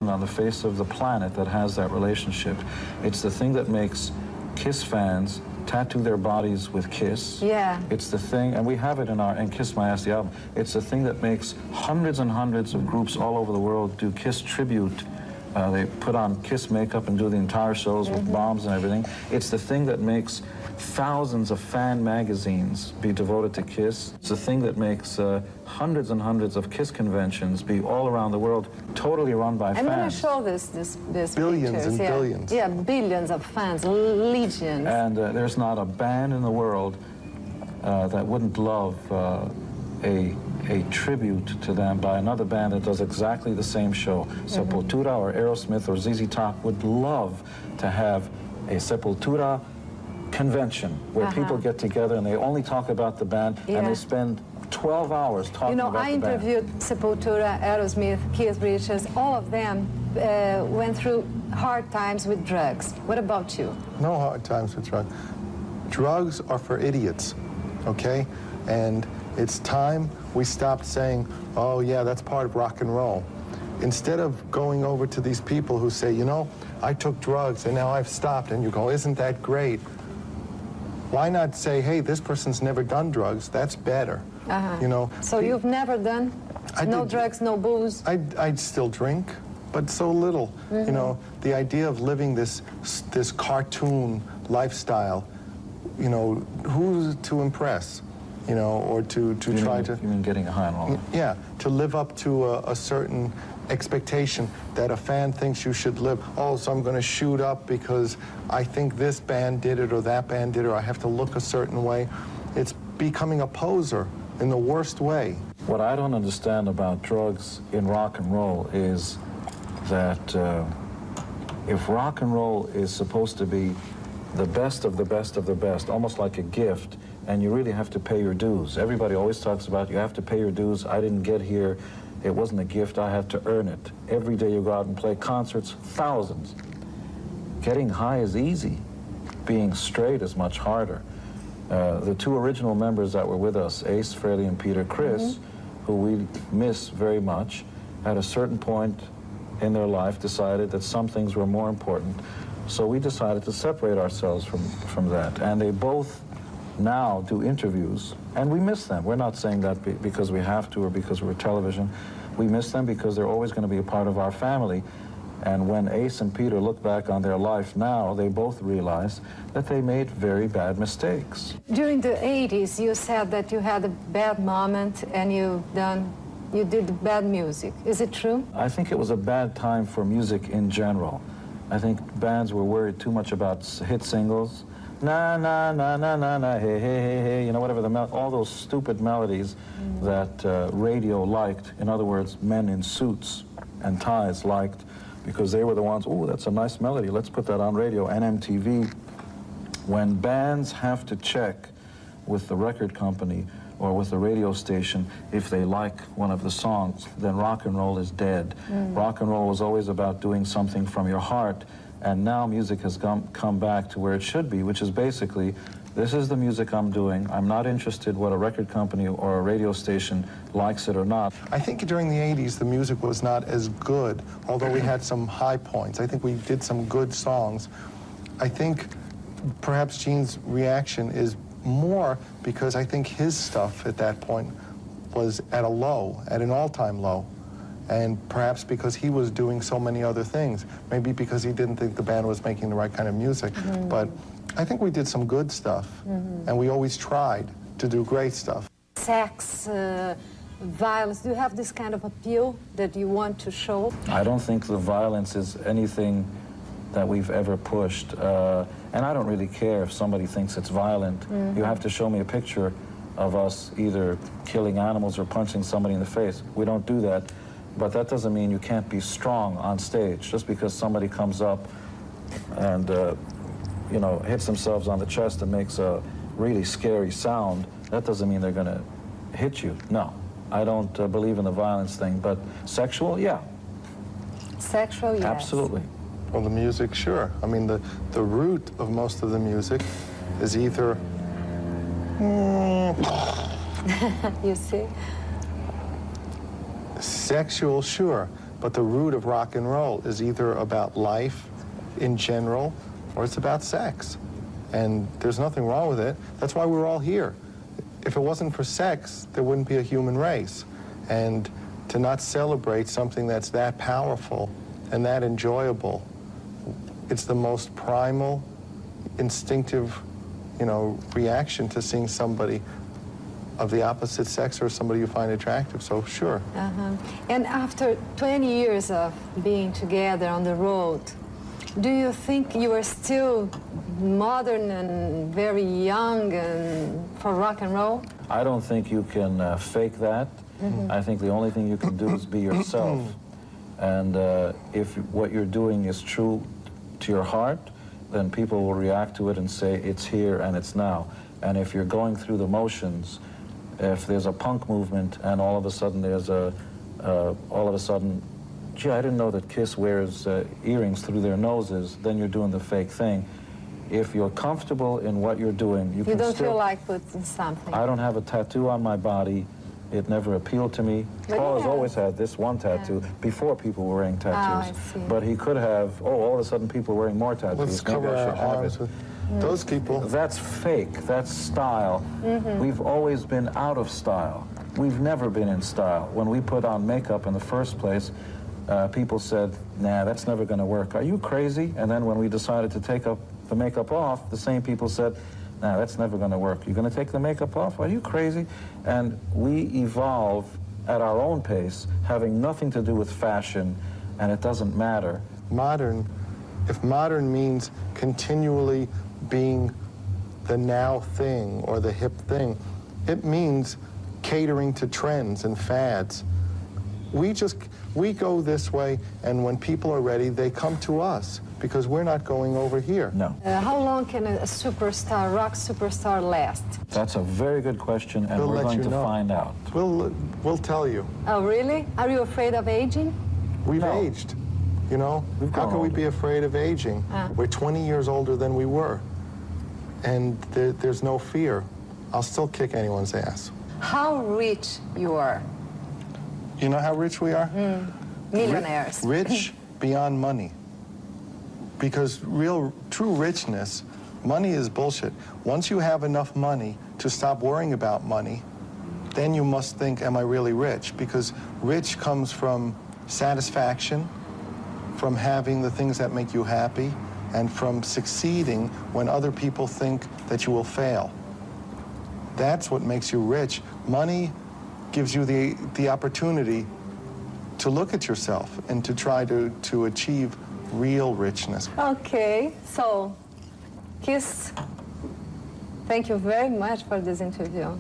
band on the face of the planet that has that relationship. It's the thing that makes Kiss fans tattoo their bodies with Kiss. Yeah. It's the thing, and we have it in Kiss My Ass, the album. It's the thing that makes hundreds and hundreds of groups all over the world do Kiss tribute. They put on Kiss makeup and do the entire shows with bombs and everything. It's the thing that makes thousands of fan magazines be devoted to Kiss. It's the thing that makes hundreds and hundreds of Kiss conventions be all around the world, totally run by fans. I'm going to show this billions pictures. and billions. Yeah, billions of fans, legions. And there's not a band in the world that wouldn't love a tribute to them by another band that does exactly the same show. Sepultura or Aerosmith or ZZ Top would love to have a Sepultura convention where people get together and they only talk about the band and they spend 12 hours talking about the band. I interviewed Sepultura, Aerosmith, Keith Richards, all of them went through hard times with drugs. What about you? No hard times with drugs. Drugs are for idiots, okay? And it's time we stopped saying, oh yeah, that's part of rock and roll. Instead of going over to these people who say, you know, I took drugs and now I've stopped, and you go, isn't that great? Why not say, hey, this person's never done drugs, that's better. You know. So you've never done? No drugs, no booze? I'd still drink, but so little. You know, the idea of living this cartoon lifestyle, you know, who's to impress? You know, or to try to... You mean getting high and all? Yeah, to live up to a certain expectation that a fan thinks you should live. Oh, so I'm going to shoot up because I think this band did it or that band did it, or I have to look a certain way. It's becoming a poser in the worst way. What I don't understand about drugs in rock and roll is that if rock and roll is supposed to be the best of the best of the best, almost like a gift, and you really have to pay your dues. Everybody always talks about you have to pay your dues. I didn't get here. It wasn't a gift. I had to earn it. Every day you go out and play concerts, thousands. Getting high is easy. Being straight is much harder. The two original members that were with us, Ace Frehley and Peter Criss, who we miss very much, at a certain point in their life decided that some things were more important. So we decided to separate ourselves from that. And they both now do interviews, and we miss them. We're not saying that because we have to or because we're television. We miss them because they're always going to be a part of our family. And when Ace and Peter look back on their life now, they both realize that they made very bad mistakes. During the 80s, you said that you had a bad moment and you did bad music. Is it true? I think it was a bad time for music in general. I think bands were worried too much about hit singles. Na, na, na, na, na, na, hey, hey, hey, hey, you know, whatever all those stupid melodies that radio liked. In other words, men in suits and ties liked, because they were the ones, oh, that's a nice melody, let's put that on radio. And MTV. When bands have to check with the record company or with the radio station if they like one of the songs, then rock and roll is dead. Rock and roll was always about doing something from your heart, and now music has come back to where it should be, which is basically, this is the music I'm doing. I'm not interested what a record company or a radio station likes it or not. I think during the 80s, the music was not as good, although we had some high points. I think we did some good songs. I think perhaps Gene's reaction is more because I think his stuff at that point was at a low, at an all-time low. And perhaps because he was doing so many other things. Maybe because he didn't think the band was making the right kind of music. But I think we did some good stuff. And we always tried to do great stuff. Sex, violence, do you have this kind of appeal that you want to show? I don't think the violence is anything that we've ever pushed. And I don't really care if somebody thinks it's violent. You have to show me a picture of us either killing animals or punching somebody in the face. We don't do that. But that doesn't mean you can't be strong on stage. Just because somebody comes up and, you know, hits themselves on the chest and makes a really scary sound, that doesn't mean they're going to hit you. No, I don't believe in the violence thing. But sexual, yeah. Sexual, yes. Absolutely. Well, the music, sure. I mean, the root of most of the music is either... You see? Sexual, sure. But the root of rock and roll is either about life in general or it's about sex. And there's nothing wrong with it. That's why we're all here. If it wasn't for sex, there wouldn't be a human race. And to not celebrate something that's that powerful and that enjoyable, it's the most primal, instinctive, reaction to seeing somebody of the opposite sex or somebody you find attractive, so sure. And after 20 years of being together on the road, do you think you are still modern and very young and for rock and roll? I don't think you can fake that. I think the only thing you can do is be yourself. And if what you're doing is true to your heart, then people will react to it and say it's here and it's now. And if you're going through the motions, if there's a punk movement and all of a sudden there's gee, I didn't know that Kiss wears earrings through their noses, then you're doing the fake thing. If you're comfortable in what you're doing, you can don't still... feel like putting something. I don't have a tattoo on my body. It never appealed to me. Paul has always had this one tattoo before people were wearing tattoos. I see. But he could have, all of a sudden people are wearing more tattoos. Let's Maybe cover I should our have arms it. with those people. That's fake. That's style. We've always been out of style. We've never been in style. When we put on makeup in the first place, people said, nah, that's never going to work. Are you crazy? And then when we decided to take the makeup off, the same people said, nah, that's never going to work. You're going to take the makeup off? Are you crazy? And we evolve at our own pace, having nothing to do with fashion, and it doesn't matter. Modern, if modern means continually being the now thing or the hip thing, it means catering to trends and fads. We go this way, and when people are ready, they come to us because we're not going over here. No. How long can a superstar, rock superstar, last? That's a very good question, and We'll we're let going you to know. find out. We'll tell you. Oh, really? Are you afraid of aging? We've No. aged. We've how grown can we older. be afraid of aging? We're 20 years older than we were, and there's no fear. I'll still kick anyone's ass. How rich you are? You know how rich we are? Millionaires. Rich beyond money. Because true richness, money is bullshit. Once you have enough money to stop worrying about money, then you must think, am I really rich? Because rich comes from satisfaction, from having the things that make you happy, and from succeeding when other people think that you will fail. That's what makes you rich. Money gives you the opportunity to look at yourself and to try to achieve real richness. Okay, so, Kiss, thank you very much for this interview.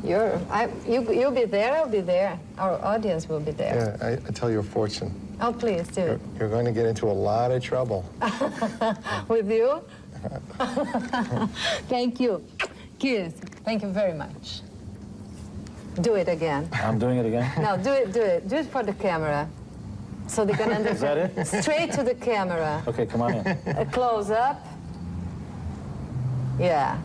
You'll be there, I'll be there. Our audience will be there. Yeah, I tell you a fortune. Oh, please do. You're going to get into a lot of trouble. With you? Thank you. Kiss, thank you very much. Do it again. I'm doing it again? No, do it. Do it for the camera. So they can understand. Is that it? Straight to the camera. Okay, come on in. A close up. Yeah.